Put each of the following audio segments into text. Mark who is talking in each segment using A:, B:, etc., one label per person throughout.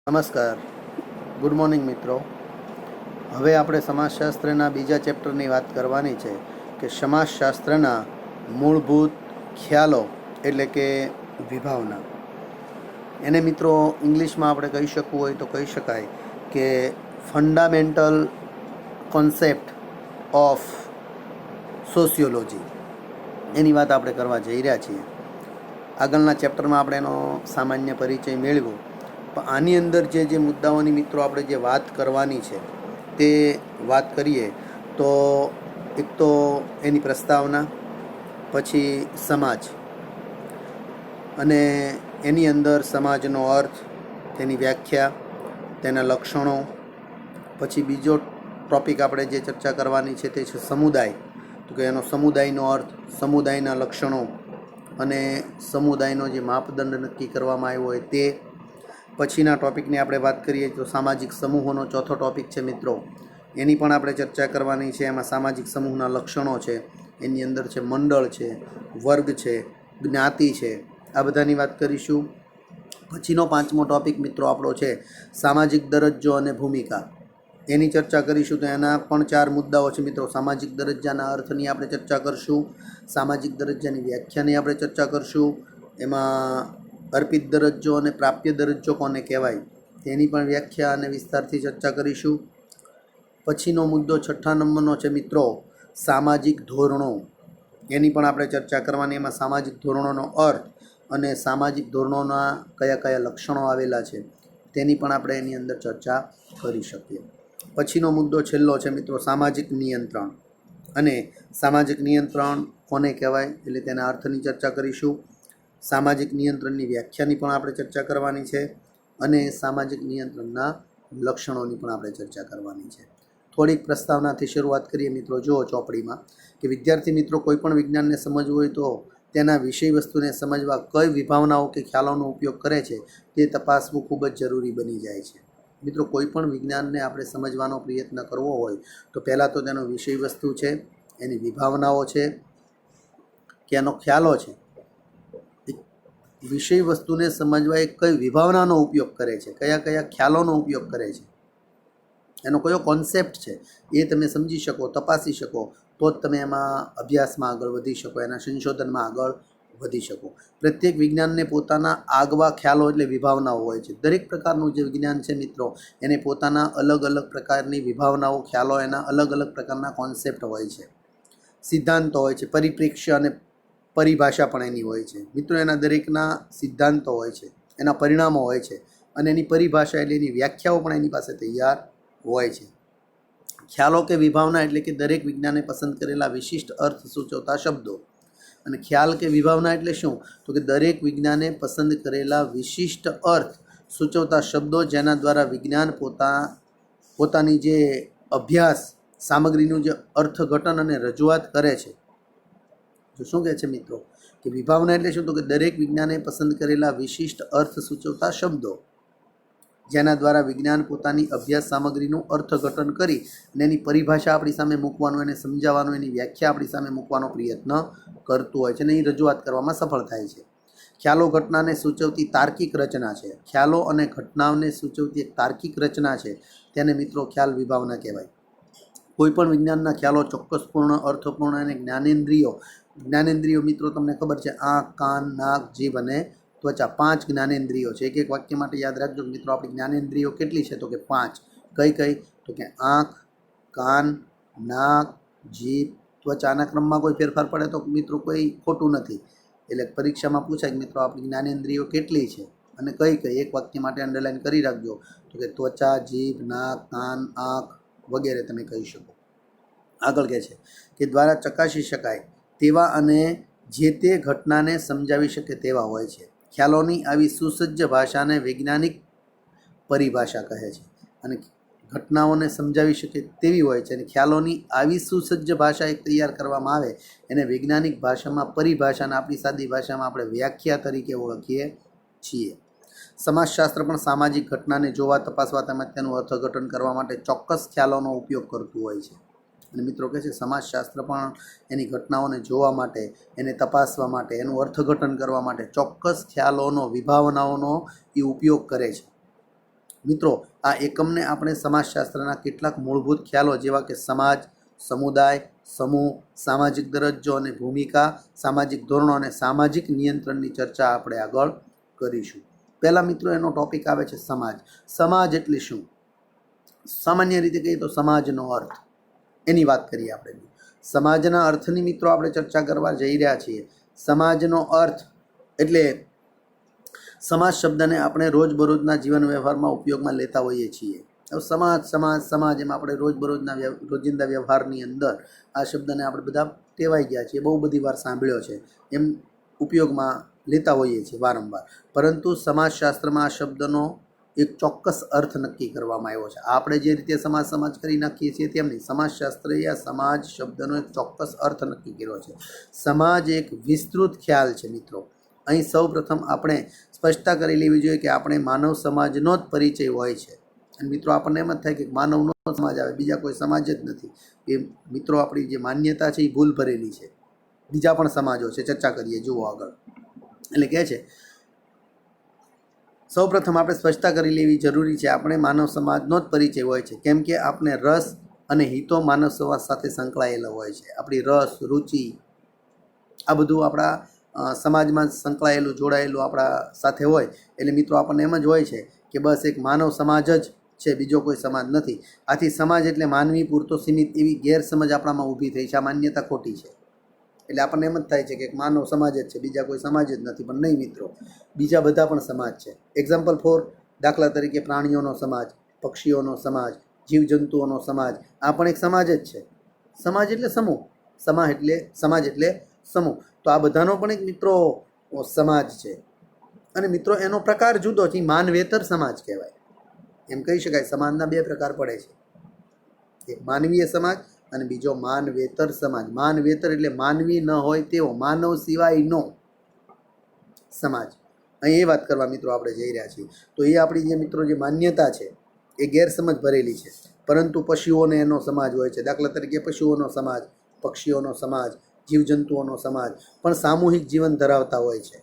A: નમસ્કાર, good morning મિત્રો. હવે આપણે સમાજશાસ્ત્રના બીજા ચેપ્ટરની વાત કરવાની છે કે સમાજશાસ્ત્રના મૂળભૂત ખ્યાલો એટલે કે વિભાવના. એને મિત્રો ઇંગ્લિશમાં આપણે કહી શકવું હોય તો કહી શકાય કે ફંડામેન્ટલ કોન્સેપ્ટ ઓફ સોશિયોલોજી. એની વાત આપણે કરવા જઈ રહ્યા છીએ. આગળના ચેપ્ટરમાં આપણે એનો સામાન્ય પરિચય મેળવ્યો. પણ આની અંદર જે મુદ્દાઓની મિત્રો આપણે જે વાત કરવાની છે તે વાત કરીએ તો એક તો એની પ્રસ્તાવના, પછી સમાજ અને એની અંદર સમાજનો અર્થ, તેની વ્યાખ્યા, તેના લક્ષણો. પછી બીજો ટૉપિક આપણે જે ચર્ચા કરવાની છે તે છે સમુદાય. તો કે એનો સમુદાયનો અર્થ, સમુદાયના લક્ષણો અને સમુદાયનો જે માપદંડ નક્કી કરવામાં આવ્યો હોય તે. પછીના ટૉપિકની આપણે વાત કરીએ તો સામાજિક સમૂહોનો ચોથો ટૉપિક છે મિત્રો, એની પણ આપણે ચર્ચા કરવાની છે. એમાં સામાજિક સમૂહના લક્ષણો છે, એની અંદર છે મંડળ છે, વર્ગ છે, જ્ઞાતિ છે, આ બધાની વાત કરીશું. પછીનો પાંચમો ટૉપિક મિત્રો આપણો છે સામાજિક દરજ્જો અને ભૂમિકા. એની ચર્ચા કરીશું. તો એના પણ 4 મુદ્દાઓ છે મિત્રો. સામાજિક દરજ્જાના અર્થની આપણે ચર્ચા કરશું, સામાજિક દરજ્જાની વ્યાખ્યાની આપણે ચર્ચા કરશું, એમાં અર્પિત દરજ્જો અને પ્રાપ્ય દરજ્જો કોને કહેવાય તેની પણ વ્યાખ્યા અને વિસ્તારથી ચર્ચા કરીશું. પછીનો મુદ્દો 6 નંબરનો છે મિત્રો સામાજિક ધોરણો. એની પણ આપણે ચર્ચા કરવાની. એમાં સામાજિક ધોરણોનો અર્થ અને સામાજિક ધોરણોના કયા કયા લક્ષણો આવેલા છે તેની પણ આપણે એની અંદર ચર્ચા કરી શકીએ. પછીનો મુદ્દો છેલ્લો છે મિત્રો સામાજિક નિયંત્રણ. અને સામાજિક નિયંત્રણ કોને કહેવાય એટલે તેના અર્થની ચર્ચા કરીશું. સામાજિક નિયંત્રણની વ્યાખ્યાની પણ આપણે ચર્ચા કરવાની છે અને સામાજિક નિયંત્રણના લક્ષણોની પણ આપણે ચર્ચા કરવાની છે. થોડીક પ્રસ્તાવનાથી શરૂઆત કરીએ મિત્રો. જુઓ ચોપડીમાં કે વિદ્યાર્થી મિત્રો કોઈ પણ વિજ્ઞાનને સમજવું હોય તો તેના વિષય વસ્તુને સમજવા કઈ વિભાવનાઓ કે ખ્યાલોનો ઉપયોગ કરે છે તે તપાસવું ખૂબ જ જરૂરી બની જાય છે. મિત્રો કોઈ પણ વિજ્ઞાનને આપણે સમજવાનો પ્રયત્ન કરવો હોય તો પહેલાં તો તેનો વિષય વસ્તુ છે, એની વિભાવનાઓ છે કે એનો ખ્યાલો છે. વિષય વસ્તુને સમજવા એ કઈ વિભાવનાનો ઉપયોગ કરે છે, કયા કયા ખ્યાલોનો ઉપયોગ કરે છે, એનો કયો કોન્સેપ્ટ છે એ તમે સમજી શકો, તપાસી શકો તો જ તમે એમાં અભ્યાસમાં આગળ વધી શકો, એના સંશોધનમાં આગળ વધી શકો. પ્રત્યેક વિજ્ઞાનને પોતાના આગવા ખ્યાલો એટલે વિભાવનાઓ હોય છે. દરેક પ્રકારનું જે વિજ્ઞાન છે મિત્રો એને પોતાના અલગ અલગ પ્રકારની વિભાવનાઓ, ખ્યાલો, એના અલગ અલગ પ્રકારના કોન્સેપ્ટ હોય છે, સિદ્ધાંતો હોય છે, પરિપ્રેક્ષ્ય અને પરિભાષા પણ એની હોય છે મિત્રો. એના દરેકના સિદ્ધાંતો હોય છે, એના પરિણામો હોય છે અને એની પરિભાષા એટલે એની વ્યાખ્યાઓ પણ એની પાસે તૈયાર હોય છે. ખ્યાલો કે વિભાવના એટલે કે દરેક વિજ્ઞાને પસંદ કરેલા વિશિષ્ટ અર્થ સૂચવતા શબ્દો. અને ખ્યાલ કે વિભાવના એટલે શું? તો કે દરેક વિજ્ઞાને પસંદ કરેલા વિશિષ્ટ અર્થ સૂચવતા શબ્દો જેના દ્વારા વિજ્ઞાન પોતાની જે અભ્યાસ સામગ્રીનું જે અર્થઘટન અને રજૂઆત કરે છે. તો શું કહે છે મિત્રો કે વિભાવના એટલે શું? તો કે દરેક વિજ્ઞાને પસંદ કરેલા વિશિષ્ટ અર્થ સૂચવતા શબ્દો જેના દ્વારા વિજ્ઞાન પોતાની અભ્યાસ સામગ્રીનું અર્થઘટન કરી અને એની પરિભાષા આપણી સામે મૂકવાનું, એને સમજાવવાનું, એની વ્યાખ્યા આપણી સામે મૂકવાનો પ્રયત્ન કરતું હોય છે અને એ રજૂઆત કરવામાં સફળ થાય છે. ખ્યાલો ઘટનાને સૂચવતી તાર્કિક રચના છે. ખ્યાલો અને ઘટનાઓને સૂચવતી એક તાર્કિક રચના છે, તેને મિત્રો ખ્યાલ વિભાવના કહેવાય. કોઈપણ વિજ્ઞાનના ખ્યાલો ચોક્કસપૂર્ણ, અર્થપૂર્ણ અને જ્ઞાનેન્દ્રિયો મિત્રો તમને ખબર છે આંખ, કાન, નાક, જીભ અને ત્વચા. 5 જ્ઞાનેન્દ્રિયો છે. એક વાક્ય માટે યાદ રાખજો મિત્રો આપણી જ્ઞાનેન્દ્રિયો કેટલી છે? તો કે 5. કઈ કઈ? તો કે આંખ, કાન, નાક, જીભ, ત્વચા. આના ક્રમમાં કોઈ ફેરફાર પડે તો મિત્રો કોઈ ખોટું નથી. એટલે પરીક્ષામાં પૂછાય કે મિત્રો આપણી જ્ઞાનેન્દ્રિયો કેટલી છે અને કઈ કઈ? એક વાક્ય માટે અંડરલાઈન કરી રાખજો. તો કે ત્વચા, જીભ, નાક, કાન, આંખ વગેરે તમે કહી શકો. આગળ કહે છે કે દ્વારા ચકાસી શકાય તેવા અને જે તે ઘટનાને સમજાવી શકે તેવા હોય છે. ખ્યાલોની આવી સુસજ્જ ભાષાને વૈજ્ઞાનિક પરિભાષા કહે છે. અને ઘટનાઓને સમજાવી શકે તેવી હોય છે અને ખ્યાલોની આવી સુસજ્જ ભાષા એક તૈયાર કરવામાં આવે એને વૈજ્ઞાનિક ભાષામાં પરિભાષાને આપણી સાદી ભાષામાં આપણે વ્યાખ્યા તરીકે ઓળખીએ છીએ. સમાજશાસ્ત્ર પણ સામાજિક ઘટનાને જોવા, તપાસવા તેમજ તેનું અર્થઘટન કરવા માટે ચોક્કસ ખ્યાલોનો ઉપયોગ કરતું હોય છે. અને મિત્રો કહે છે સમાજશાસ્ત્ર પણ એની ઘટનાઓને જોવા માટે, એને તપાસવા માટે, એનું અર્થઘટન કરવા માટે ચોક્કસ ખ્યાલોનો, વિભાવનાઓનો એ ઉપયોગ કરે છે. મિત્રો આ એકમને આપણે સમાજશાસ્ત્રના કેટલાક મૂળભૂત ખ્યાલો જેવા કે સમાજ, સમુદાય, સમૂહ, સામાજિક દરજ્જો અને ભૂમિકા, સામાજિક ધોરણો અને સામાજિક નિયંત્રણની ચર્ચા આપણે આગળ કરીશું. પહેલાં મિત્રો એનો ટોપિક આવે છે સમાજ. સમાજ એટલે શું? સામાન્ય રીતે કહીએ તો સમાજનો અર્થ, એની વાત કરીએ આપણે. સમાજના અર્થની મિત્રો આપણે ચર્ચા કરવા જઈ રહ્યા છીએ. સમાજનો અર્થ એટલે સમાજ શબ્દને આપણે રોજબરોજના જીવન વ્યવહારમાં ઉપયોગમાં લેતા હોઈએ છીએ. હવે સમાજ સમાજ સમાજ એમ આપણે રોજિંદા વ્યવહારની અંદર આ શબ્દને આપણે બધા ટેવાઈ ગયા છીએ, બહુ બધી વાર સાંભળ્યો છે, એમ ઉપયોગમાં લેતા હોઈએ છીએ વારંવાર. પરંતુ સમાજશાસ્ત્રમાં આ શબ્દનો એક ચોક્કસ અર્થ નક્કી કરવામાં આવ્યો છે. આપણે જે રીતે સમાજ સમાજ કરી નાખીએ છીએ તેમ નહીં, સમાજશાસ્ત્રએ આ સમાજ શબ્દનો એક ચોક્કસ અર્થ નક્કી કર્યો છે. સમાજ એક વિસ્તૃત ખ્યાલ છે મિત્રો. અહીં સૌ પ્રથમ આપણે સ્પષ્ટતા કરી લેવી જોઈએ કે આપણે માનવ સમાજનો જ પરિચય હોય છે. અને મિત્રો આપણને એમ જ થાય કે માનવનો સમાજ આવે, બીજા કોઈ સમાજ જ નથી. એ મિત્રો આપણી જે માન્યતા છે એ ભૂલ ભરેલી છે. બીજા પણ સમાજો છે, ચર્ચા કરીએ, જુઓ આગળ. એટલે કહે છે સૌ પ્રથમ આપણે સ્પષ્ટતા કરી લેવી જરૂરી છે, આપણે માનવ સમાજનો જ પરિચય હોય છે. કેમ કે આપણે રસ અને હિતો માનવ સમાજ સાથે સંકળાયેલા હોય છે. આપણી રસ, રુચિ, આ બધું આપણા સમાજમાં સંકળાયેલું, જોડાયેલું આપણા સાથે હોય. એટલે મિત્રો આપણને એમ જ હોય છે કે બસ એક માનવ સમાજ જ છે, બીજો કોઈ સમાજ નથી. આથી સમાજ એટલે માનવી પૂરતો સીમિત એવી ગેરસમજ આપણામાં ઊભી થઈ છે. આ માન્યતા ખોટી છે. એટલે આપણને એમ જ થાય છે કે એક માનવ સમાજ જ છે, બીજા કોઈ સમાજ જ નથી. પણ નહીં મિત્રો, બીજા બધા પણ સમાજ છે. એક્ઝામ્પલ ફોર, દાખલા તરીકે પ્રાણીઓનો સમાજ, પક્ષીઓનો સમાજ, જીવજંતુઓનો સમાજ, આ પણ એક સમાજ જ છે. સમાજ એટલે સમૂહ, સમાજ એટલે સમૂહ. તો આ બધાનો પણ એક મિત્રો સમાજ છે. અને મિત્રો એનો પ્રકાર જુદો છે, માનવેતર સમાજ કહેવાય. એમ કહી શકાય સમાજના બે પ્રકાર પડે છે, એક માનવીય સમાજ અને બીજો માનવેતર સમાજ. માનવેતર એટલે માનવી ન હોય તેવો, માનવ સિવાયનો સમાજ. અહીં એ વાત કરવા મિત્રો આપણે જઈ રહ્યા છીએ. તો એ આપણી જે મિત્રો જે માન્યતા છે એ ગેરસમજ ભરેલી છે. પરંતુ પશુઓને એનો સમાજ હોય છે. દાખલા તરીકે પશુઓનો સમાજ, પક્ષીઓનો સમાજ, જીવજંતુઓનો સમાજ પણ સામૂહિક જીવન ધરાવતા હોય છે.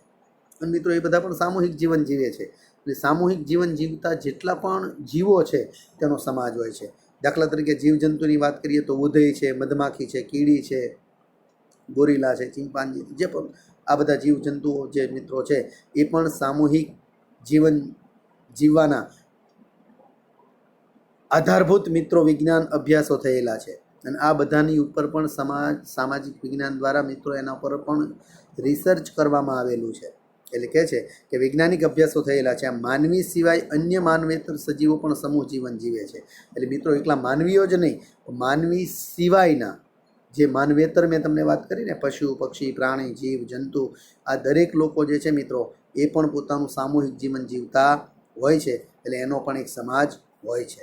A: અને મિત્રો એ બધા પણ સામૂહિક જીવન જીવે છે. એટલે સામૂહિક જીવન જીવતા જેટલા પણ જીવો છે તેનો સમાજ હોય છે. દાખલા તરીકે જીવજંતુની વાત કરીએ તો ઉધઈ છે, મધમાખી છે, કીડી છે, ગોરીલા છે, ચિમ્પાન્જી, જે પણ આ બધા જીવજંતુઓ જે મિત્રો છે એ પણ સામૂહિક જીવન જીવવાના આધારભૂત મિત્રો વિજ્ઞાન અભ્યાસો થયેલા છે. અને આ બધાની ઉપર પણ સામાજિક વિજ્ઞાન દ્વારા મિત્રો એના પર પણ રિસર્ચ કરવામાં આવેલું છે. એટલે કહે છે કે વૈજ્ઞાનિક અભ્યાસો થયેલા છે. આ માનવી સિવાય અન્ય માનવેતર સજીવો પણ સમૂહ જીવન જીવે છે. એટલે મિત્રો એકલા માનવીઓ જ નહીં, માનવી સિવાયના જે માનવેતર મેં તમને વાત કરી ને, પશુ, પક્ષી, પ્રાણી, જીવ, જંતુ, આ દરેક લોકો જે છે મિત્રો એ પણ પોતાનું સામૂહિક જીવન જીવતા હોય છે. એટલે એનો પણ એક સમાજ હોય છે,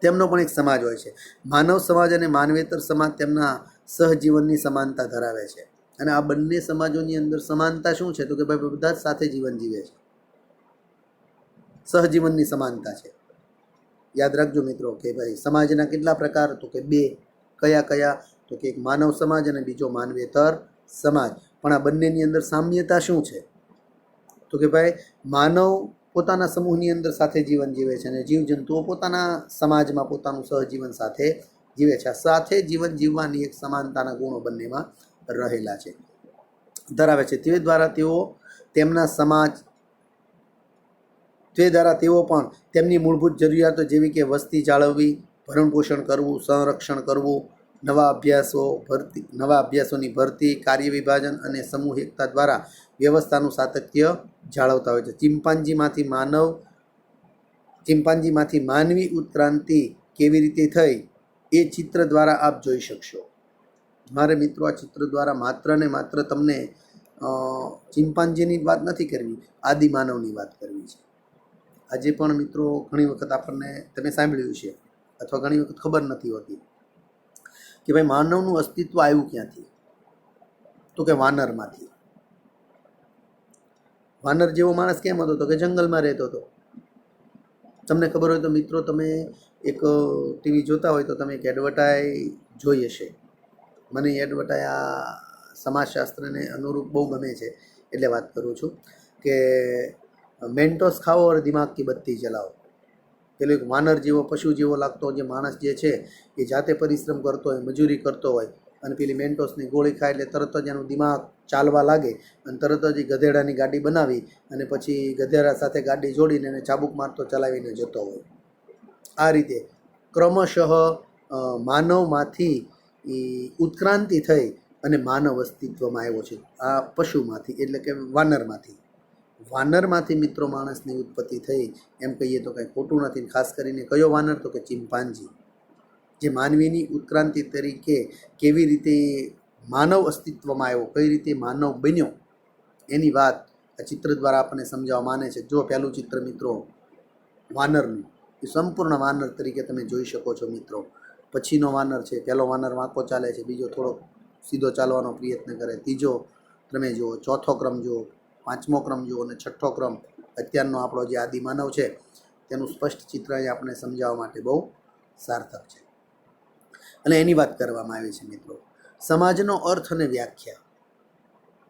A: તેમનો પણ એક સમાજ હોય છે. માનવ સમાજ અને માનવેતર સમાજ તેમના સહજીવનની સમાનતા ધરાવે છે. અને આ બંને સમાજોની અંદર સમાનતા શું છે? તો કે ભાઈ બધા જ સાથે જીવન જીવે છે, સહજીવનની સમાનતા છે. યાદ રાખજો મિત્રો કે ભાઈ સમાજના કેટલા પ્રકાર? તો કે બે. કયા કયા? તો કે એક માનવ સમાજ અને બીજો માનવેતર સમાજ. પણ આ બંનેની અંદર સામ્યતા શું છે? તો કે ભાઈ માનવ પોતાના સમૂહની અંદર સાથે જીવન જીવે છે અને જીવજંતુઓ પોતાના સમાજમાં પોતાનું સહજીવન સાથે જીવે છે. આ સાથે જીવન જીવવાની એક સમાનતાના ગુણો બંનેમાં રહેલા છે, ધરાવે છે. તે દ્વારા તેઓ પણ તેમની મૂળભૂત જરૂરિયાતો જેવી કે વસ્તી જાળવવી, ભરણપોષણ કરવું, સંરક્ષણ કરવું, નવા અભ્યાસોની ભરતી, કાર્ય વિભાજન અને સમૂહ એકતા દ્વારા વ્યવસ્થાનું સાતત્ય જાળવતા હોય છે. ચિમ્પાન્જીમાંથી માનવી ઉત્ક્રાંતિ કેવી રીતે થઈ એ ચિત્ર દ્વારા આપ જોઈ શકશો. મારે મિત્રો આ ચિત્ર દ્વારા માત્ર ને માત્ર તમને ચિમ્પાન્જીની વાત નથી કરવી, આદિમાનવની વાત કરવી છે. આજે પણ મિત્રો ઘણી વખત આપણને તમે સાંભળ્યું છે અથવા ઘણી વખત ખબર નથી હોતી કે ભાઈ માનવનું અસ્તિત્વ આવ્યું ક્યાંથી? તો કે વાનરમાંથી. વાનર જેવો માણસ કેમ હતો? તો કે જંગલમાં રહેતો હતો. તમને ખબર હોય તો મિત્રો તમે એક ટીવી જોતા હોય તો તમે એક એડવર્ટાઈઝ જોઈ હશે. મને એડવર્ટાઈઝ આ સમાજશાસ્ત્રને અનુરૂપ બહુ ગમે છે એટલે વાત કરું છું કે મેન્ટોસ ખાઓ और दिमाग की बत्ती जलाओ. પેલો એક વાનર જેવો પશુ જેવો લાગતો જે માણસ જે છે એ જાતે પરિશ્રમ કરતો હોય, મજૂરી કરતો હોય અને પેલી મેન્ટોસની ગોળી ખાય એટલે તરત જ એનું દિમાગ ચાલવા લાગે અને તરત જ એ ગધેડાની ગાડી બનાવી અને પછી ગધેડા સાથે ગાડી જોડીને એને ચાબુક મારતો ચલાવીને જતો હોય. આ રીતે ક્રમશઃ માનવમાંથી ઉત્ક્રાંતિ થઈ અને માનવ અસ્તિત્વમાં આવ્યો છે આ પશુમાંથી, એટલે કે વાનરમાંથી મિત્રો માણસની ઉત્પત્તિ થઈ એમ કહીએ તો કંઈ ખોટું નથી. ખાસ કરીને કયો વાનર? તો કે ચિમ્પાન્જી, જે માનવીની ઉત્ક્રાંતિ તરીકે કેવી રીતે માનવ અસ્તિત્વમાં આવ્યો, કઈ રીતે માનવ બન્યો એની વાત આ ચિત્ર દ્વારા આપણને સમજાવવા માને છે. જો પહેલું ચિત્ર મિત્રો વાનરનું, એ સંપૂર્ણ વાનર તરીકે તમે જોઈ શકો છો મિત્રો. પછીનો વાનર છે, પહેલો વાનર વાંકો ચાલે છે, બીજો થોડો સીધો ચાલવાનો પ્રયત્ન કરે, ત્રીજો તમે જુઓ, ચોથો ક્રમ જુઓ, પાંચમો ક્રમ જુઓ અને છઠ્ઠો ક્રમ અત્યારનો આપણો જે આદિમાનવ છે તેનું સ્પષ્ટ ચિત્ર અહીં આપણે સમજાવવા માટે બહુ સાર્થક છે. અને એની વાત કરવામાં આવી છે મિત્રો. સમાજનો અર્થ અને વ્યાખ્યા,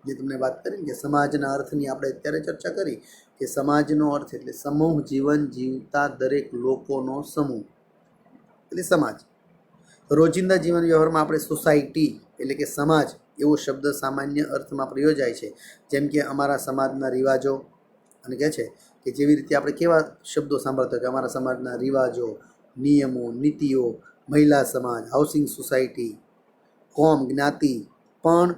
A: જે તમને વાત કરી ને કે સમાજના અર્થની આપણે અત્યારે ચર્ચા કરી કે સમાજનો અર્થ એટલે સમૂહ જીવન જીવતા દરેક લોકોનો સમૂહ એટલે સમાજ. રોજિંદા જીવન વ્યવહારમાં આપણે સોસાયટી એટલે કે સમાજ એવો શબ્દ સામાન્ય અર્થમાં પ્રયોજાય છે. જેમ કે અમારા સમાજના રિવાજો, અને કહે છે કે જેવી રીતે આપણે કેવા શબ્દો સાંભળતા કે અમારા સમાજના રિવાજો, નિયમો, નીતિઓ, મહિલા સમાજ, હાઉસિંગ સોસાયટી, કોમ, જ્ઞાતિ, પણ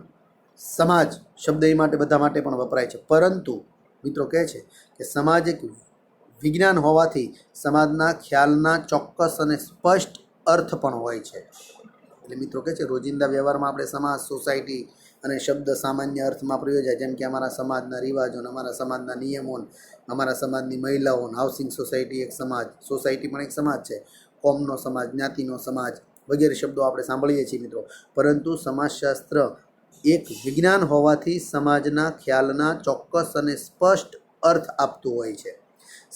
A: સમાજ શબ્દ એ માટે બધા માટે પણ વપરાય છે. પરંતુ મિત્રો કહે છે કે સમાજ એક વિજ્ઞાન હોવાથી સમાજના ખ્યાલના ચોક્કસ અને સ્પષ્ટ અર્થ પણ હોય છે. એટલે મિત્રો કહે છે રોજિંદા વ્યવહારમાં આપણે સમાજ, સોસાયટી અને શબ્દ સામાન્ય અર્થમાં પ્રયોજાય. જેમ કે અમારા સમાજના રિવાજો, અમારા સમાજના નિયમો, અમારા સમાજની મહિલાઓ, હાઉસિંગ સોસાયટી એક સમાજ, સોસાયટી પણ એક સમાજ છે, કોમનો સમાજ, જ્ઞાતિનો સમાજ વગેરે શબ્દો આપણે સાંભળીએ છીએ મિત્રો. પરંતુ સમાજશાસ્ત્ર એક વિજ્ઞાન હોવાથી સમાજના ખ્યાલના ચોક્કસ અને સ્પષ્ટ અર્થ આપતું હોય છે.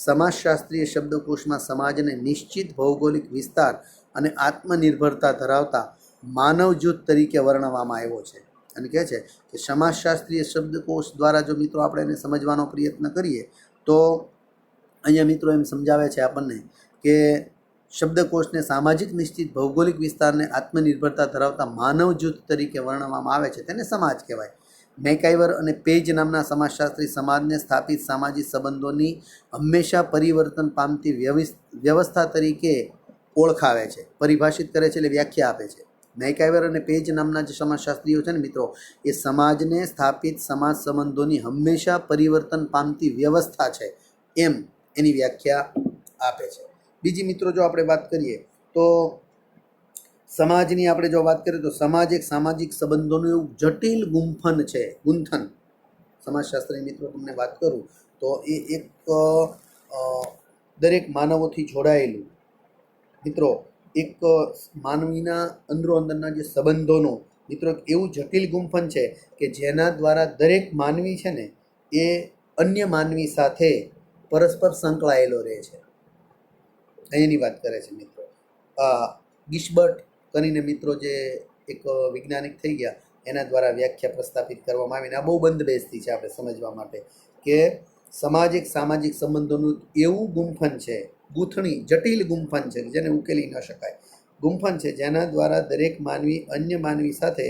A: સમાજશાસ્ત્રીય શબ્દકોશમાં સમાજને નિશ્ચિત ભૌગોલિક વિસ્તાર અને આત્મનિર્ભરતા ધરાવતા માનવ જૂથ તરીકે વર્ણવવામાં આવ્યો છે. અને કહે છે કે સમાજશાસ્ત્રીય શબ્દકોશ દ્વારા જો મિત્રો આપણે એને સમજવાનો પ્રયત્ન કરીએ તો અહીંયા મિત્રો એમ સમજાવે છે આપણને કે શબ્દકોશને સામાજિક નિશ્ચિત ભૌગોલિક વિસ્તારને આત્મનિર્ભરતા ધરાવતા માનવ જૂથ તરીકે વર્ણવવામાં આવે છે, તેને સમાજ કહેવાય. મેકાઈવર અને પેજ નામના સમાજશાસ્ત્રી સમાજને સ્થાપિત સામાજિક સંબંધોની હંમેશા પરિવર્તન પામતી વ્યવસ્થા તરીકે ઓળખાવે છે, પરિભાષિત કરે છે, એટલે વ્યાખ્યા આપે છે. મેકાઈવર અને પેજ નામના જે સમાજશાસ્ત્રીઓ છે ને મિત્રો, એ સમાજને સ્થાપિત સમાજ સંબંધોની હંમેશા પરિવર્તન પામતી વ્યવસ્થા છે એમ એની વ્યાખ્યા આપે છે. બીજી મિત્રો જો આપણે વાત કરીએ તો સમાજની આપણે જો વાત કરીએ તો સમાજ એક સામાજિક સંબંધોનું એવું જટિલ ગુંથન. સમાજશાસ્ત્રની મિત્રો તમને વાત કરું તો એ એક દરેક માનવોથી જોડાયેલું મિત્રો એક માનવીના અંદરોઅંદરના જે સંબંધોનો મિત્રો એવું જટિલ ગુંફન છે કે જેના દ્વારા દરેક માનવી છે ને એ અન્ય માનવી સાથે પરસ્પર સંકળાયેલો રહે છે. અહીંની વાત કરે છે મિત્રો. ગિશબર્ટ કરીને મિત્રો જે એક વૈજ્ઞાનિક થઈ ગયા એના દ્વારા વ્યાખ્યા પ્રસ્થાપિત કરવામાં આવીને આ બહુ બંધબેસતી છે આપણે સમજવા માટે કે સમાજ એક સામાજિક સંબંધોનું એવું ગુંફન છે, ગૂંથણી જટિલ ગુંફન છે જેને ઉકેલી ન શકાય ગુંફન છે, જેના દ્વારા દરેક માનવી અન્ય માનવી સાથે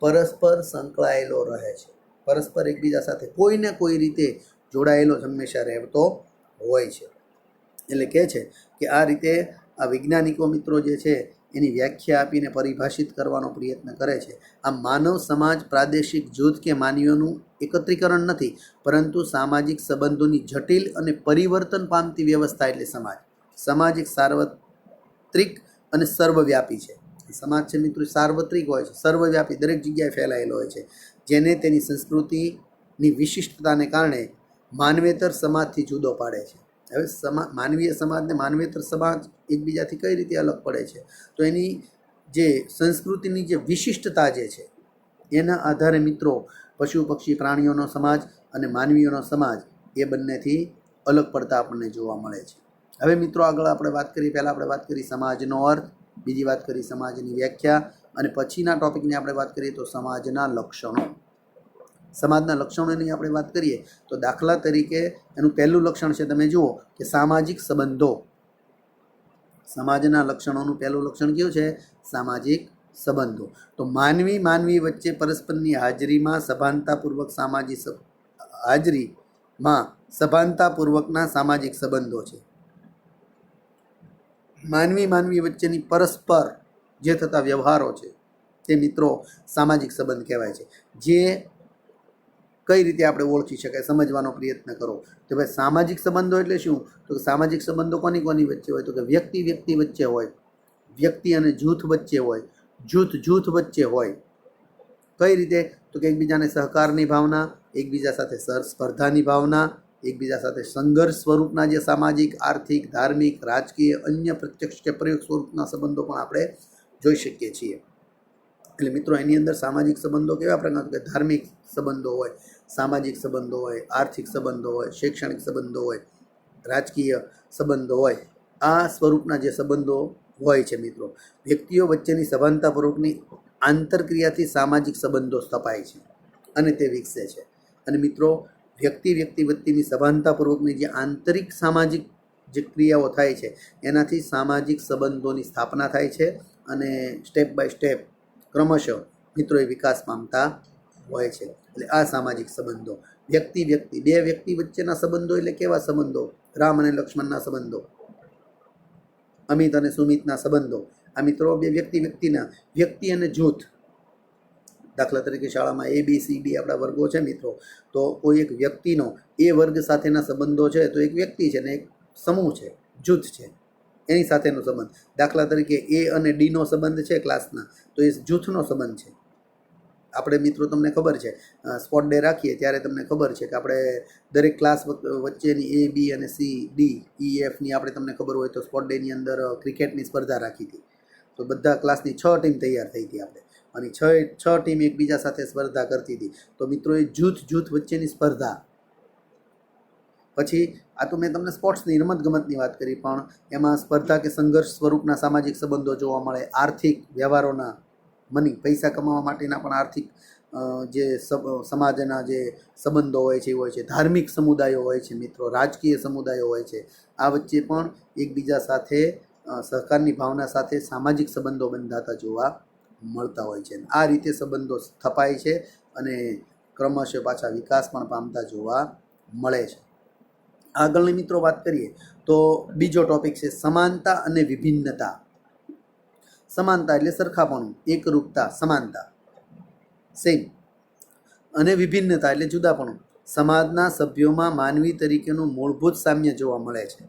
A: પરસ્પર સંકળાયેલો રહે છે, પરસ્પર એકબીજા સાથે કોઈ ને કોઈ રીતે જોડાયેલો હંમેશા રહેતો હોય છે. એટલે કહે છે કે આ રીતે આ વૈજ્ઞાનિકો મિત્રો જે છે એની વ્યાખ્યા આપીને પરિભાષિત કરવાનો પ્રયત્ન કરે છે. આ માનવ સમાજ પ્રાદેશિક જૂથ કે માનવીઓનું એકત્રીકરણ નથી, પરંતુ સામાજિક સંબંધોની જટિલ અને પરિવર્તન પામતી વ્યવસ્થા એટલે સમાજ. સમાજ એક સાર્વત્રિક અને સર્વવ્યાપી છે. સમાજ છે મિત્રો સાર્વત્રિક હોય છે, સર્વવ્યાપી, દરેક જગ્યાએ ફેલાયેલો હોય છે, જેને તેની સંસ્કૃતિની વિશિષ્ટતાને કારણે માનવેતર સમાજથી જુદો પાડે છે. હવે માનવીય સમાજને માનવેતર સમાજ એકબીજાથી કઈ રીતે અલગ પડે છે? તો એની જે સંસ્કૃતિની જે વિશિષ્ટતા જે છે એના આધારે મિત્રો પશુ પક્ષી પ્રાણીઓનો સમાજ અને માનવીઓનો સમાજ એ બંનેથી અલગ પડતા આપણને જોવા મળે છે. હવે મિત્રો આગળ આપણે વાત કરીએ, પહેલાં આપણે વાત કરી સમાજનો અર્થ, બીજી વાત કરી સમાજની વ્યાખ્યા, અને પછીના ટૉપિકની આપણે વાત કરીએ તો સમાજના લક્ષણો. સમાજના લક્ષણોની આપણે વાત કરીએ તો દાખલા તરીકે એનું પહેલું લક્ષણ છે, તમે જુઓ કે સામાજિક સંબંધો. સમાજના લક્ષણોનું પહેલું લક્ષણ કયું છે? સામાજિક સંબંધો. તો માનવી માનવી વચ્ચે પરસ્પરની હાજરીમાં સભાનતાપૂર્વકના સામાજિક સંબંધો છે. માનવી માનવી વચ્ચેની પરસ્પર જે થતા વ્યવહારો છે તે મિત્રો સામાજિક સંબંધ કહેવાય છે. જે કઈ રીતે આપણે ઓળખી શકાય, સમજવાનો પ્રયત્ન કરો. તો ભાઈ સામાજિક સંબંધો એટલે શું? તો સામાજિક સંબંધો કોની કોની વચ્ચે હોય? તો કે વ્યક્તિ વ્યક્તિ વચ્ચે હોય, વ્યક્તિ અને જૂથ વચ્ચે હોય, જૂથ જૂથ વચ્ચે હોય. કઈ રીતે? તો કે એકબીજાને સહકારની ભાવના, એકબીજા સાથે સ્પર્ધાની ભાવના, એકબીજા સાથે સંઘર્ષ સ્વરૂપના જે સામાજિક, આર્થિક, ધાર્મિક, રાજકીય, અન્ય પ્રત્યક્ષ કે પરોક્ષ સ્વરૂપના સંબંધો પણ આપણે જોઈ શકીએ છીએ. એટલે મિત્રો એની અંદર સામાજિક સંબંધો કેવા પ્રકાર? કે ધાર્મિક સંબંધો હોય, સામાજિક સંબંધો હોય, આર્થિક સંબંધો હોય, શૈક્ષણિક સંબંધો હોય, રાજકીય સંબંધો હોય. આ સ્વરૂપના જે સંબંધો હોય છે મિત્રો, વ્યક્તિઓ વચ્ચેની સભાનતાપૂર્વકની આંતરક્રિયાથી સામાજિક સંબંધો સ્થપાય છે અને તે વિકસે છે. અને મિત્રો વ્યક્તિ વ્યક્તિ વચ્ચેની સભાનતાપૂર્વકની જે આંતરિક સામાજિક જે ક્રિયાઓ થાય છે એનાથી સામાજિક સંબંધોની સ્થાપના થાય છે અને સ્ટેપ બાય સ્ટેપ ક્રમશઃ મિત્રો એ વિકાસ પામતા હોય છે. એટલે આ સામાજિક સંબંધો, વ્યક્તિ વ્યક્તિ, બે વ્યક્તિ વચ્ચેના સંબંધો એટલે કેવા સંબંધો? રામ અને લક્ષ્મણના સંબંધો, અમિત અને સુમિતના સંબંધો. આ મિત્રો બે વ્યક્તિ વ્યક્તિના, વ્યક્તિ અને જૂથ. દાખલા તરીકે શાળામાં ABCD આપણા વર્ગો છે મિત્રો, તો કોઈ એક વ્યક્તિનો એ વર્ગ સાથેના સંબંધો છે તો એક વ્યક્તિ છે ને એક સમૂહ છે, જૂથ છે, એની સાથેનો સંબંધ. દાખલા તરીકે A અને Dનો સંબંધ છે ક્લાસના, તો એ જૂથનો સંબંધ છે. આપણે મિત્રો તમને ખબર છે સ્પોર્ટ ડે રાખીએ ત્યારે તમને ખબર છે કે આપણે દરેક ક્લાસ વચ્ચેની A, B અને C, D, E, Fની આપણે તમને ખબર હોય તો સ્પોર્ટ ડેની અંદર ક્રિકેટની સ્પર્ધા રાખી હતી. તો બધા ક્લાસની 6 ટીમ તૈયાર થઈ હતી આપણે, અને છ ટીમ એકબીજા સાથે સ્પર્ધા કરતી હતી. તો મિત્રો એ જૂથ વચ્ચેની સ્પર્ધા. પછી આ તો મેં તમને સ્પોર્ટ્સની રમતગમતની વાત કરી, પણ એમાં સ્પર્ધા કે સંઘર્ષ સ્વરૂપના સામાજિક સંબંધો જોવા મળે. આર્થિક વ્યવહારોના, પૈસા કમાવા માટેના પણ આર્થિક જે સમાજના જે સંબંધો હોય છે એ હોય છે. ધાર્મિક સમુદાયો હોય છે મિત્રો, રાજકીય સમુદાયો હોય છે. આ વચ્ચે પણ એકબીજા સાથે સહકારની ભાવના સાથે સામાજિક સંબંધો બંધાતા જોવા મળતા હોય છે. આ રીતે સંબંધો સ્થપાય છે અને ક્રમશઃ પાછા વિકાસ પણ પામતા જોવા મળે છે. આગળની મિત્રો વાત કરીએ તો બીજો ટોપિક છે સમાનતા અને વિભિન્નતા. સમાનતા એટલે સરખાપણું, એકરૂપતા, સમાનતા, સેમ. અને વિભિન્નતા એટલે જુદાપણું. સમાજના સભ્યોમાં માનવી તરીકેનું મૂળભૂત સામ્ય જોવા મળે છે.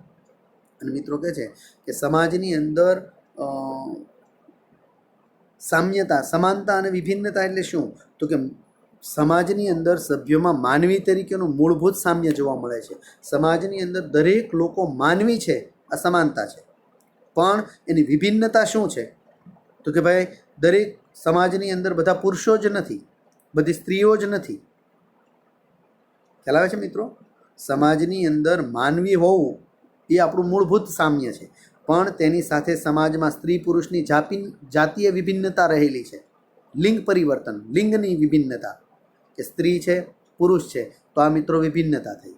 A: અને મિત્રો કહે છે કે સમાજની અંદર સામ્યતા, સમાનતા અને વિભિન્નતા એટલે શું? તો કે સમાજની અંદર સભ્યોમાં માનવી તરીકેનું મૂળભૂત સામ્ય જોવા મળે છે. સમાજની અંદર દરેક લોકો માનવી છે, આ સમાનતા છે. પણ એની વિભિન્નતા શું છે? તો કે ભાઈ દરેક સમાજની અંદર બધા પુરુષો જ નથી, બધી સ્ત્રીઓ જ નથી. ખ્યાલ આવે છે મિત્રો? સમાજની અંદર માનવી હોવું એ આપણું મૂળભૂત સામ્ય છે, પણ તેની સાથે સમાજમાં સ્ત્રી પુરુષની જાતીય વિભિન્નતા રહેલી છે. લિંગ પરિવર્તન, લિંગની વિભિન્નતા, કે સ્ત્રી છે, પુરુષ છે, તો આ મિત્રો વિભિન્નતા થઈ.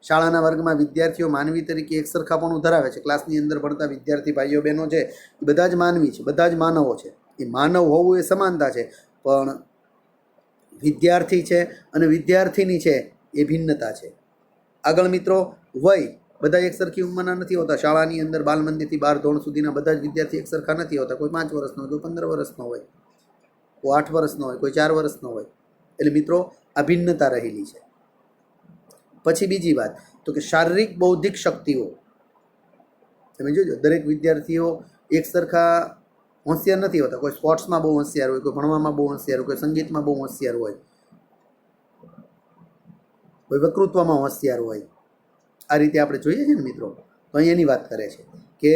A: શાળાના વર્ગમાં વિદ્યાર્થીઓ માનવી તરીકે એક સરખાપણું ધરાવે છે. ક્લાસની અંદર ભણતા વિદ્યાર્થી ભાઈઓ બહેનો છે એ બધા જ માનવી છે, બધા જ માનવો છે. એ માનવ હોવું એ સમાનતા છે, પણ વિદ્યાર્થી છે અને વિદ્યાર્થીની છે એ ભિન્નતા છે. આગળ મિત્રો વય, બધા એક સરખી ઉંમરના નથી હોતા. શાળાની અંદર બાલ મંદિરથી 12 ધોરણ સુધીના બધા જ વિદ્યાર્થી એક સરખા નથી હોતા. કોઈ 5 વર્ષનો હોય, કોઈ 15 વર્ષનો હોય, કોઈ 8 વર્ષનો હોય, કોઈ 4 વર્ષનો હોય. એટલે મિત્રો આ ભિન્નતા રહેલી છે. પછી બીજી વાત તો કે શારીરિક બૌદ્ધિક શક્તિઓ. તમે જોજો દરેક વિદ્યાર્થીઓ એક સરખા હોશિયાર નથી હોતા. કોઈ સ્પોર્ટ્સમાં બહુ હોશિયાર હોય, કોઈ ભણવામાં બહુ હોશિયાર હોય, કોઈ સંગીતમાં બહુ હોશિયાર હોય, કોઈ વક્તૃત્વમાં હોશિયાર હોય. આ રીતે આપણે જોઈએ છીએ ને મિત્રો. તો અહીં એની વાત કરે છે કે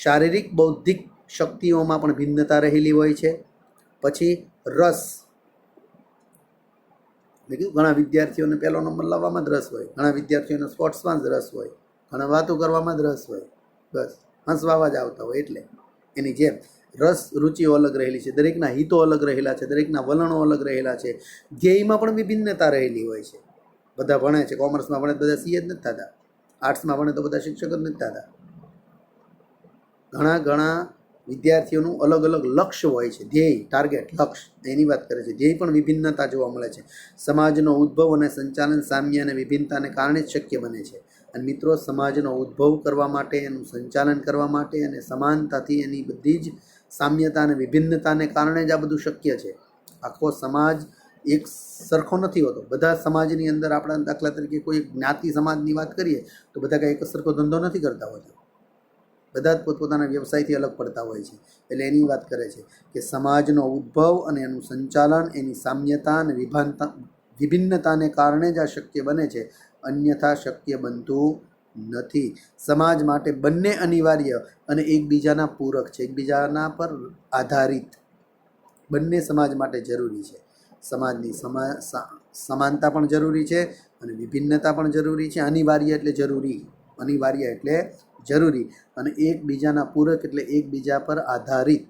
A: શારીરિક બૌદ્ધિક શક્તિઓમાં પણ ભિન્નતા રહેલી હોય છે. પછી રસ, મેં કીધું ઘણા વિદ્યાર્થીઓને પહેલો નંબર લાવવામાં જ રસ હોય, ઘણા વિદ્યાર્થીઓને સ્પોર્ટ્સમાં જ રસ હોય, ઘણા વાતો કરવામાં જ રસ હોય, બસ હસવાવા જ આવતા હોય. એટલે એની જેમ રસ રુચિઓ અલગ રહેલી છે, દરેકના હિતો અલગ રહેલા છે, દરેકના વલણો અલગ રહેલા છે. ધ્યેયમાં પણ વિભિન્નતા રહેલી હોય છે. બધા ભણે છે, કોમર્સમાં ભણે તો બધા CA જ નથી થતા, આર્ટ્સમાં ભણે તો બધા શિક્ષક જ નથી થતા. ઘણા ઘણા વિદ્યાર્થીઓનું અલગ અલગ લક્ષ્ય હોય છે, ધ્યેય, ટાર્ગેટ, લક્ષ્ય, એની વાત કરે છે. ધ્યેય પણ વિભિન્નતા જોવા મળે છે. સમાજનો ઉદ્ભવ અને સંચાલન સામ્ય અને વિભિન્નતાને કારણે જ શક્ય બને છે. અને મિત્રો, સમાજનો ઉદ્ભવ કરવા માટે, એનું સંચાલન કરવા માટે અને સમાનતાથી એની બધી જ સામ્યતા અને વિભિન્નતાને કારણે જ આ બધું શક્ય છે. આખો સમાજ એક સરખો નથી હોતો. બધા સમાજની અંદર આપણા દાખલા તરીકે કોઈ જ્ઞાતિ સમાજની વાત કરીએ તો બધા કાંઈ એક સરખો ધંધો નથી કરતા હોતા. બધા જ પોતપોતાના વ્યવસાયથી અલગ પડતા હોય છે. એટલે એની વાત કરે છે કે સમાજનો ઉદ્ભવ અને એનું સંચાલન, એની સામ્યતા અને વિભિન્નતાને કારણે જ આ શક્ય બને છે, અન્યથા શક્ય બનતું નથી. સમાજ માટે બંને અનિવાર્ય અને એકબીજાના પૂરક છે, એકબીજાના પર આધારિત. બંને સમાજ માટે જરૂરી છે. સમાજની સમાનતા પણ જરૂરી છે અને વિભિન્નતા પણ જરૂરી છે. અનિવાર્ય એટલે જરૂરી, અનિવાર્ય એટલે જરૂરી, અને એકબીજાના પૂરક એટલે એકબીજા પર આધારિત,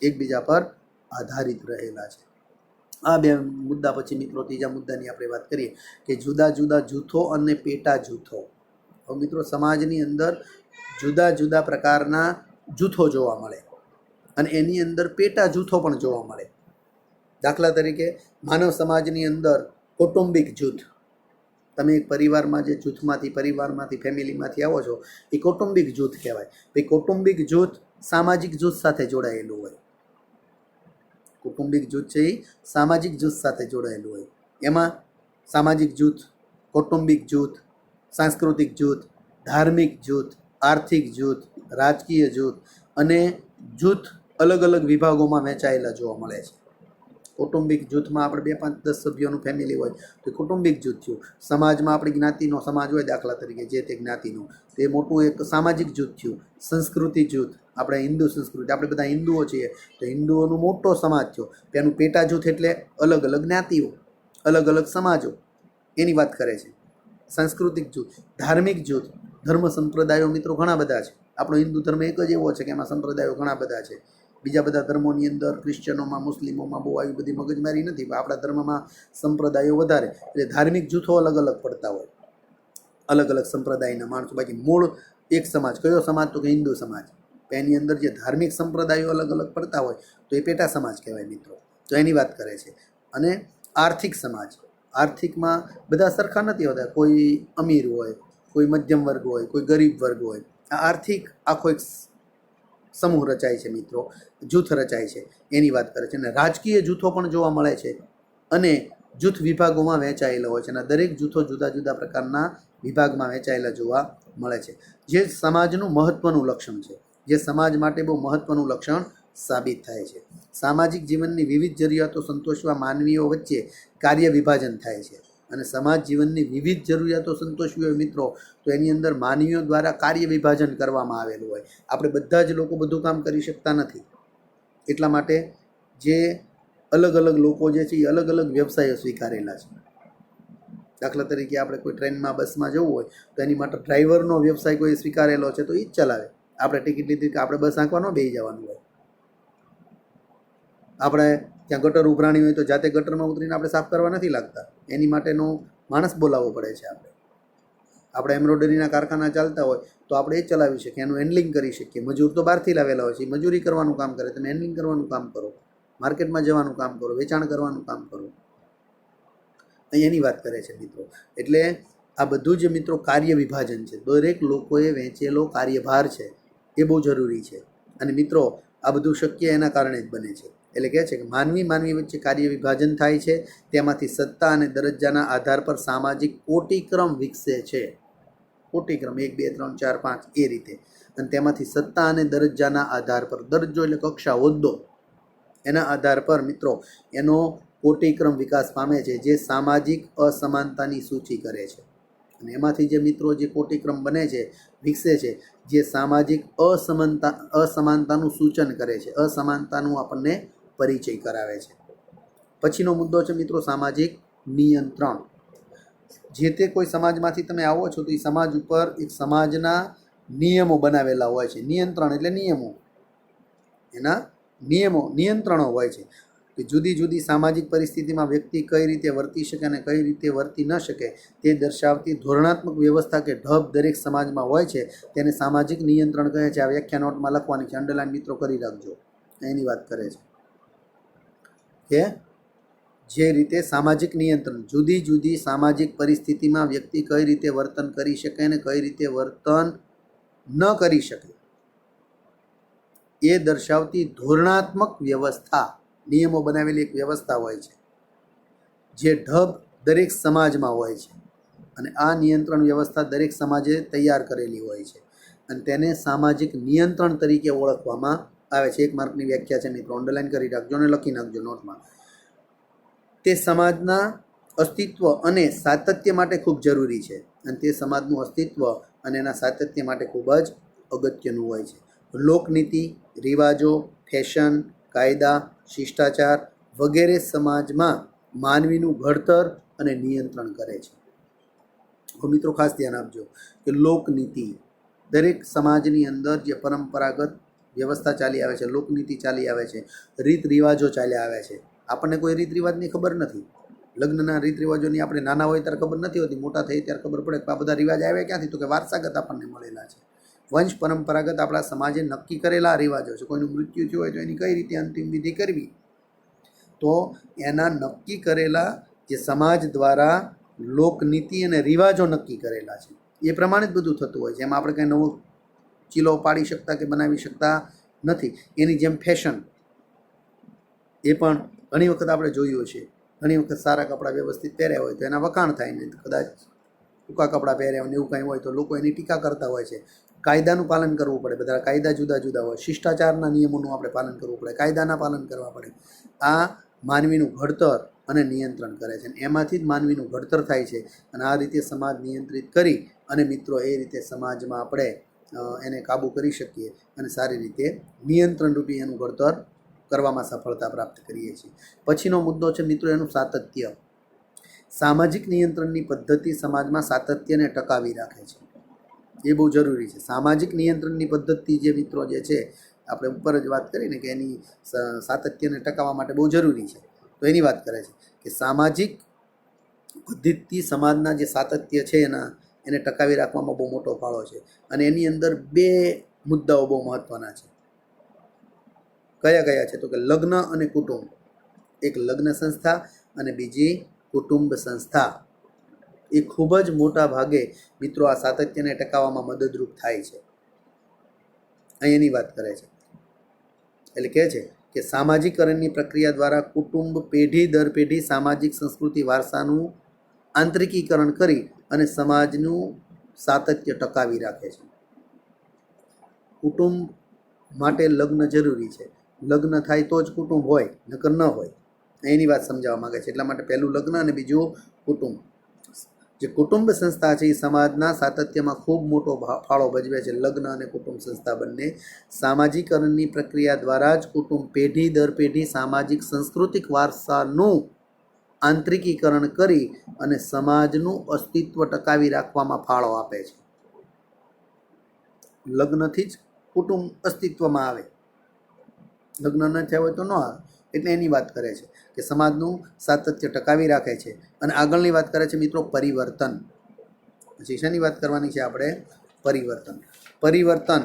A: એકબીજા પર આધારિત રહેલા છે. આ બે મુદ્દા પછી મિત્રો ત્રીજા મુદ્દાની આપણે વાત કરીએ કે જુદા જુદા જૂથો અને પેટા જૂથો. હવે મિત્રો, સમાજની અંદર જુદા જુદા પ્રકારના જૂથો જોવા મળે અને એની અંદર પેટા જૂથો પણ જોવા મળે. દાખલા તરીકે માનવ સમાજની અંદર કૌટુંબિક જૂથ. તમે એક પરિવારમાં જે જૂથમાંથી, પરિવારમાંથી, ફેમિલીમાંથી આવો છો એ કૌટુંબિક જૂથ કહેવાય. ભાઈ, કૌટુંબિક જૂથ સામાજિક જૂથ સાથે જોડાયેલું હોય. કૌટુંબિક જૂથ છે એ સામાજિક જૂથ સાથે જોડાયેલું હોય. એમાં સામાજિક જૂથ, કૌટુંબિક જૂથ, સાંસ્કૃતિક જૂથ, ધાર્મિક જૂથ, આર્થિક જૂથ, રાજકીય જૂથ અને જૂથ અલગ અલગ વિભાગોમાં વહેંચાયેલા જોવા મળે છે. કૌટુંબિક જૂથમાં આપણે 2, 5, 10 સભ્યોનું ફેમિલી હોય તો કૌટુંબિક જૂથ થયું. સમાજમાં આપણી જ્ઞાતિનો સમાજ હોય દાખલા તરીકે, જે તે જ્ઞાતિનો, તે મોટું એક સામાજિક જૂથ થયું. સંસ્કૃતિ જૂથ, આપણે હિન્દુ સંસ્કૃતિ, આપણે બધા હિન્દુઓ છીએ તો હિન્દુઓનો મોટો સમાજ થયો. તેનું પેટા જૂથ એટલે અલગ અલગ જ્ઞાતિઓ, અલગ અલગ સમાજો, એની વાત કરે છે. સાંસ્કૃતિક જૂથ, ધાર્મિક જૂથ, ધર્મ સંપ્રદાયો મિત્રો ઘણા બધા છે. આપણો હિન્દુ ધર્મ એક જ એવો છે કે એમાં સંપ્રદાયો ઘણા બધા છે. બીજા બધા ધર્મોની અંદર, ક્રિશ્ચનોમાં, મુસ્લિમોમાં બહુ આવી બધી મગજમારી નથી. આપણા ધર્મમાં સંપ્રદાયો વધારે, એટલે ધાર્મિક જૂથો અલગ અલગ પડતા હોય, અલગ અલગ સંપ્રદાયના માણસો. બાકી મૂળ એક સમાજ, કયો સમાજ? તો કે હિન્દુ સમાજ. એની અંદર જે ધાર્મિક સંપ્રદાયો અલગ અલગ પડતા હોય તો એ પેટા સમાજ કહેવાય મિત્રો. તો એની વાત કરે છે. અને આર્થિક સમાજ, આર્થિકમાં બધા સરખા નથી હોતા. કોઈ અમીર હોય, કોઈ મધ્યમ વર્ગ હોય, કોઈ ગરીબ વર્ગ હોય. આ આર્થિક આખો એક સમૂહ રચાય છે મિત્રો, જૂથ રચાય છે, એની વાત કરે છે. અને રાજકીય જૂથો પણ જોવા મળે છે અને જૂથ વિભાગોમાં વહેંચાયેલા હોય છે. અને દરેક જૂથો જુદા જુદા પ્રકારના વિભાગમાં વહેંચાયેલા જોવા મળે છે, જે સમાજનું મહત્ત્વનું લક્ષણ છે, જે સમાજ માટે બહુ મહત્ત્વનું લક્ષણ સાબિત થાય છે. સામાજિક જીવનની વિવિધ જરૂરિયાતો સંતોષવા માનવીઓ વચ્ચે કાર્ય વિભાજન થાય છે. અને સમાજ જીવનની વિવિધ જરૂરિયાતો સંતોષવી હોય મિત્રો તો એની અંદર માનવીઓ દ્વારા કાર્ય વિભાજન કરવામાં આવેલું હોય. આપણે બધા જ લોકો બધું કામ કરી શકતા નથી. એટલા માટે જે અલગ અલગ લોકો જે છે એ અલગ અલગ વ્યવસાયો સ્વીકારેલા છે. દાખલા તરીકે આપણે કોઈ ટ્રેનમાં, બસમાં જવું હોય તો એની માટે ડ્રાઈવરનો વ્યવસાય કોઈ સ્વીકારેલો છે તો એ જ ચલાવે. આપણે ટિકિટ લીધી કે આપણે બસ આંકવા ન બેસી જવાનું હોય. આપણે ત્યાં ગટર ઉભરાણી હોય તો જાતે ગટરમાં ઉતરીને આપણે સાફ કરવા નથી લાગતા. એની માટેનો માણસ બોલાવવો પડે છે. આપણે એમ્બ્રોઇડરીના કારખાના ચાલતા હોય તો આપણે એ ચલાવી શકીએ, એનું હેન્ડલિંગ કરી શકીએ. મજૂર તો બહારથી લાવેલા હોય છે, મજૂરી કરવાનું કામ કરે, તમે હેન્ડલિંગ કરવાનું કામ કરો, માર્કેટમાં જવાનું કામ કરો, વેચાણ કરવાનું કામ કરો. એની વાત કરે છે મિત્રો. એટલે આ બધું જ મિત્રો કાર્ય વિભાજન છે. દરેક લોકોએ વહેંચેલો કાર્યભાર છે એ બહુ જરૂરી છે. અને મિત્રો, આ બધું શક્ય એના કારણે જ બને છે. એટલે કહે છે કે માનવી વચ્ચે કાર્ય વિભાજન થાય છે. તેમાંથી સત્તા અને દરજ્જાના આધાર પર સામાજિક કોટિક્રમ વિકસે છે. કોટિક્રમ 1, 2, 3, 4, 5 એ રીતે. અને તેમાંથી સત્તા અને દરજ્જાના આધાર પર, દરજ્જો એટલે કક્ષા, હોદ્દો, એના આધાર પર મિત્રો એનો કોટિક્રમ વિકાસ પામે છે, જે સામાજિક અસમાનતાની સૂચિ કરે છે. અને એમાંથી જે મિત્રો જે કોટિક્રમ બને છે, વિકસે છે, જે સામાજિક અસમાનતાનું સૂચન કરે છે, અસમાનતાનું આપણને પરિચય કરાવે છે. પછીનો મુદ્દો છે મિત્રો સામાજિક નિયંત્રણ. જે તે કોઈ સમાજમાંથી તમે આવો છો તો એ સમાજ ઉપર એક સમાજના નિયમો બનાવેલા હોય છે. નિયંત્રણ એટલે નિયમો, એના નિયમો, નિયંત્રણો હોય છે. કે જુદી જુદી સામાજિક પરિસ્થિતિમાં વ્યક્તિ કઈ રીતે વર્તી શકે અને કઈ રીતે વર્તી ન શકે તે દર્શાવતી ધોરણાત્મક વ્યવસ્થા કે ઢબ દરેક સમાજમાં હોય છે તેને સામાજિક નિયંત્રણ કહે છે. આ વ્યાખ્યા નોટમાં લખવાની છે, અંડરલાઈન મિત્રો કરી રાખજો. એની વાત કરે છે કે જે રીતે સામાજિક નિયંત્રણ જુદી જુદી સામાજિક પરિસ્થિતિમાં વ્યક્તિ કઈ રીતે વર્તન કરી શકે અને કઈ રીતે વર્તન ન કરી શકે એ દર્શાવતી ધોરણાત્મક વ્યવસ્થા, નિયમો બનાવેલી એક વ્યવસ્થા હોય છે જે ઢબ દરેક સમાજમાં હોય છે અને આ નિયંત્રણ વ્યવસ્થા દરેક સમાજે તૈયાર કરેલી હોય છે અને તેને સામાજિક નિયંત્રણ તરીકે ઓળખવામાં આવે છે. 1 માર્કની વ્યાખ્યા છે મિત્રો, અંડરલાઈન કરી રાખજો અને લખી નાખજો નોટમાં. તે સમાજના અસ્તિત્વ અને સાતત્ય માટે ખૂબ જરૂરી છે અને તે સમાજનું અસ્તિત્વ અને એના સાતત્ય માટે ખૂબ જ અગત્યનું હોય છે. લોકનીતિ, રિવાજો, ફેશન, કાયદા, શિષ્ટાચાર વગેરે સમાજમાં માનવીનું ઘડતર અને નિયંત્રણ કરે છે. તો મિત્રો ખાસ ધ્યાન આપજો કે લોકનીતિ દરેક સમાજની અંદર જે પરંપરાગત વ્યવસ્થા ચાલી આવે છે, લોકનીતિ ચાલી આવે છે, રીત રિવાજો ચાલ્યા આવે છે. આપણને કોઈ રીત રિવાજની ખબર નથી. લગ્નના રીત રિવાજોની આપણે નાના હોય ત્યારે ખબર નથી હોતી, મોટા થઈ ત્યારે ખબર પડે કે આ બધા રિવાજ આવ્યા ક્યાંથી, તો કે વારસાગત આપણને મળેલા છે. વંશ પરંપરાગત આપણા સમાજે નક્કી કરેલા રિવાજો છે. કોઈનું મૃત્યુ થયું હોય તો એની કઈ રીતે અંતિમ વિધિ કરવી, તો એના નક્કી કરેલા જે સમાજ દ્વારા લોકનીતિ અને રિવાજો નક્કી કરેલા છે એ પ્રમાણે જ બધું થતું હોય છે. એમાં આપણે કંઈ નવો ચીલો પાડી શકતા કે બનાવી શકતા નથી. એની જેમ ફેશન, એ પણ ઘણી વખત આપણે જોયું છે. ઘણી વખત સારા કપડાં વ્યવસ્થિત પહેર્યા હોય તો એના વખાણ થાય, ને કદાચ ટૂંકા કપડાં પહેર્યા હોય ને એવું કંઈ હોય તો લોકો એની ટીકા કરતા હોય છે. કાયદાનું પાલન કરવું પડે, બધા કાયદા જુદા જુદા હોય. શિષ્ટાચારના નિયમોનું આપણે પાલન કરવું પડે, કાયદાના પાલન કરવા પડે. આ માનવીનું ઘડતર અને નિયંત્રણ કરે છે. એમાંથી જ માનવીનું ઘડતર થાય છે અને આ રીતે સમાજ નિયંત્રિત કરી અને મિત્રો એ રીતે સમાજમાં આપણે એને કાબૂ કરી શકીએ અને સારી રીતે નિયંત્રણ રૂપી એનું ઘડતર કરવામાં સફળતા પ્રાપ્ત કરીએ છીએ. પછીનો મુદ્દો છે મિત્રો એનું સાતત્ય. સામાજિક નિયંત્રણની પદ્ધતિ સમાજમાં સાતત્યને ટકાવી રાખે છે. એ બહુ જરૂરી છે. સામાજિક નિયંત્રણની પદ્ધતિ જે મિત્રો જે છે, આપણે ઉપર જ વાત કરીને કે એની સાતત્યને ટકાવવા માટે બહુ જરૂરી છે, તો એની વાત કરે છે કે સામાજિક પદ્ધતિ સમાજના જે સાતત્ય છે એને ટકાવી રાખવામાં બહુ મોટો ફાળો છે અને એની અંદર 2 મુદ્દાઓ બહુ મહત્ત્વના છે. કયા કયા છે તો કે લગ્ન અને કુટુંબ. એક લગ્ન સંસ્થા અને બીજી કુટુંબ સંસ્થા. એ ખૂબ જ મોટા ભાગે મિત્રો આ સાતત્યને ટકાવવામાં મદદરૂપ થાય છે. અહીં એની વાત કરે છે. એટલે કહે છે કે સામાજિકરણની પ્રક્રિયા દ્વારા કુટુંબ પેઢી દર પેઢી સામાજિક સંસ્કૃતિ વારસાનું આંતરિકીકરણ કરી અને સમાજનું સાતત્ય ટકાવી રાખે છે. કુટુંબ માટે લગ્ન જરૂરી છે. લગ્ન થાય તો જ કુટુંબ હોય, નકર ન હોય. એની વાત સમજાવવા માંગે છે. એટલા માટે પહેલું લગ્ન અને બીજું કુટુંબ. જે કુટુંબ સંસ્થા છે એ સમાજના સાતત્યમાં ખૂબ મોટો ફાળો ભજવે છે. લગ્ન અને કુટુંબ સંસ્થા બંને સામાજિકરણની પ્રક્રિયા દ્વારા જ કુટુંબ પેઢી દર પેઢી સામાજિક સાંસ્કૃતિક વારસાનું આંતરિકીકરણ કરી અને સમાજનું અસ્તિત્વ ટકાવી રાખવામાં ફાળો આપે છે. લગ્નથી જ કુટુંબ અસ્તિત્વમાં આવે, લગ્ન ન થયા હોય તો ન આવે. એટલે એની વાત કરે છે કે સમાજનું સાતત્ય ટકાવી રાખે છે. અને આગળની વાત કરે છે મિત્રો પરિવર્તન. પછી શેની વાત કરવાની છે આપણે? પરિવર્તન. પરિવર્તન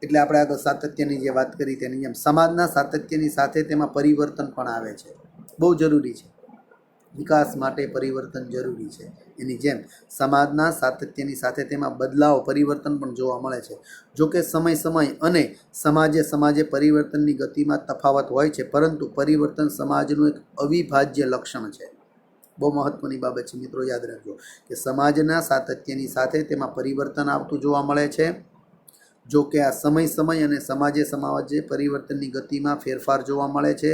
A: એટલે આપણે આગળ સાતત્યની જે વાત કરી તેની જેમ સમાજના સાતત્યની સાથે તેમાં પરિવર્તન પણ આવે છે. બહુ જરૂરી છે. વિકાસ માટે પરિવર્તન જરૂરી છે. એની જેમ સમાજના સાતત્યની સાથે તેમાં બદલાવ, પરિવર્તન પણ જોવા મળે છે. જો કે સમય અને સમાજે પરિવર્તનની ગતિમાં તફાવત હોય છે, પરંતુ પરિવર્તન સમાજનું એક અવિભાજ્ય લક્ષણ છે. બહુ મહત્ત્વની બાબત છે મિત્રો, યાદ રાખજો કે સમાજના સાતત્યની સાથે તેમાં પરિવર્તન આવતું જોવા મળે છે. જો કે આ સમય અને સમાજે પરિવર્તનની ગતિમાં ફેરફાર જોવા મળે છે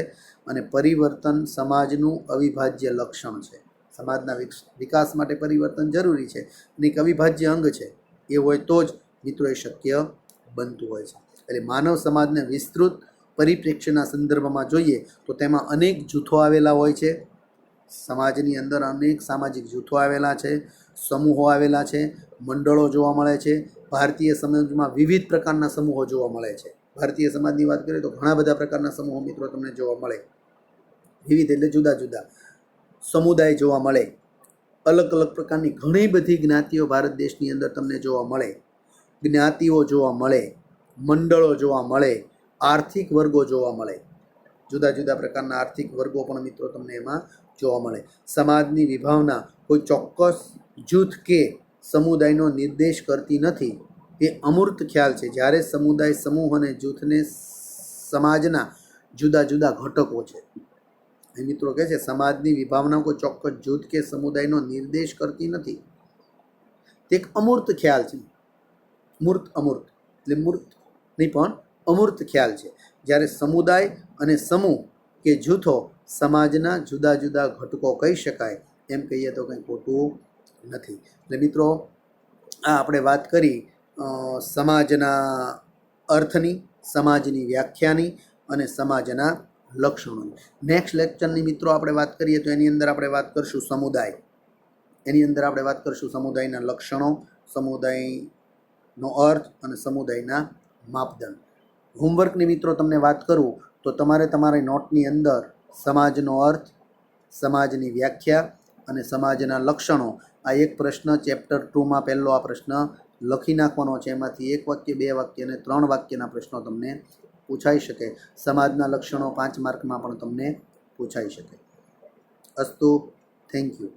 A: અને પરિવર્તન સમાજનું અવિભાજ્ય લક્ષણ છે. સમાજના વિકાસ માટે પરિવર્તન જરૂરી છે અને એક અવિભાજ્ય અંગ છે. એ હોય તો જ મિત્રો એ શક્ય બનતું હોય છે. એટલે માનવ સમાજને વિસ્તૃત પરિપ્રેક્ષ્યના સંદર્ભમાં જોઈએ તો તેમાં અનેક જૂથો આવેલા હોય છે. સમાજની અંદર અનેક સામાજિક જૂથો આવેલા છે, સમૂહો આવેલા છે, મંડળો જોવા મળે છે. ભારતીય સમાજમાં વિવિધ પ્રકારના સમૂહો જોવા મળે છે. ભારતીય સમાજની વાત કરીએ તો ઘણા બધા પ્રકારના સમૂહો મિત્રો તમને જોવા મળે. વિવિધ એટલે જુદા જુદા સમુદાય જોવા મળે. અલગ અલગ પ્રકારની ઘણી બધી જ્ઞાતિઓ ભારત દેશની અંદર તમને જોવા મળે. જ્ઞાતિઓ જોવા મળે, મંડળો જોવા મળે, આર્થિક વર્ગો જોવા મળે. જુદા જુદા પ્રકારના આર્થિક વર્ગો પણ મિત્રો તમને એમાં જોવા મળે. સમાજની વિભાવના કોઈ ચોક્કસ જૂથ કે સમુદાયનો નિર્દેશ કરતી નથી. એ અમૂર્ત ખ્યાલ છે. જ્યારે સમુદાય, સમૂહ અને જૂથને સમાજના જુદા જુદા ઘટકો છે. એ મિત્રો કહે છે સમાજની વિભાવના કોઈ ચોક્કસ જૂથ કે સમુદાયનો નિર્દેશ કરતી નથી. તે એક અમૂર્ત ખ્યાલ છે. અમૂર્ત એટલે મૂર્ત નહીં પણ અમૂર્ત ખ્યાલ છે. જ્યારે સમુદાય અને સમૂહ કે જૂથો સમાજના જુદા જુદા ઘટકો કહી શકાય એમ કહીએ તો કંઈ ખોટું નથી. એટલે મિત્રો આ આપણે વાત કરી સમાજના અર્થની, સમાજની વ્યાખ્યાની અને સમાજના લક્ષણોની. નેક્સ્ટ લેક્ચરની મિત્રો આપણે વાત કરીએ તો એની અંદર આપણે વાત કરીશું સમુદાય. એની અંદર આપણે વાત કરીશું સમુદાયના લક્ષણો, સમુદાયનો અર્થ અને સમુદાયના માપદંડ. હોમવર્કની મિત્રો તમને વાત કરું તો તમારે તમારી નોટની અંદર સમાજનો અર્થ, સમાજની વ્યાખ્યા અને સમાજના લક્ષણો આ એક પ્રશ્ન ચેપ્ટર 2માં પહેલો આ પ્રશ્ન લખી નાખવાનો છે. એમાંથી 1 વાક્ય, 2 વાક્ય અને 3 વાક્યના પ્રશ્નો તમને પૂછાઈ શકે. સમાજના લક્ષણો 5 માર્કમાં પણ તમને પૂછાઈ શકે. અસ્તુ, થેન્ક યુ.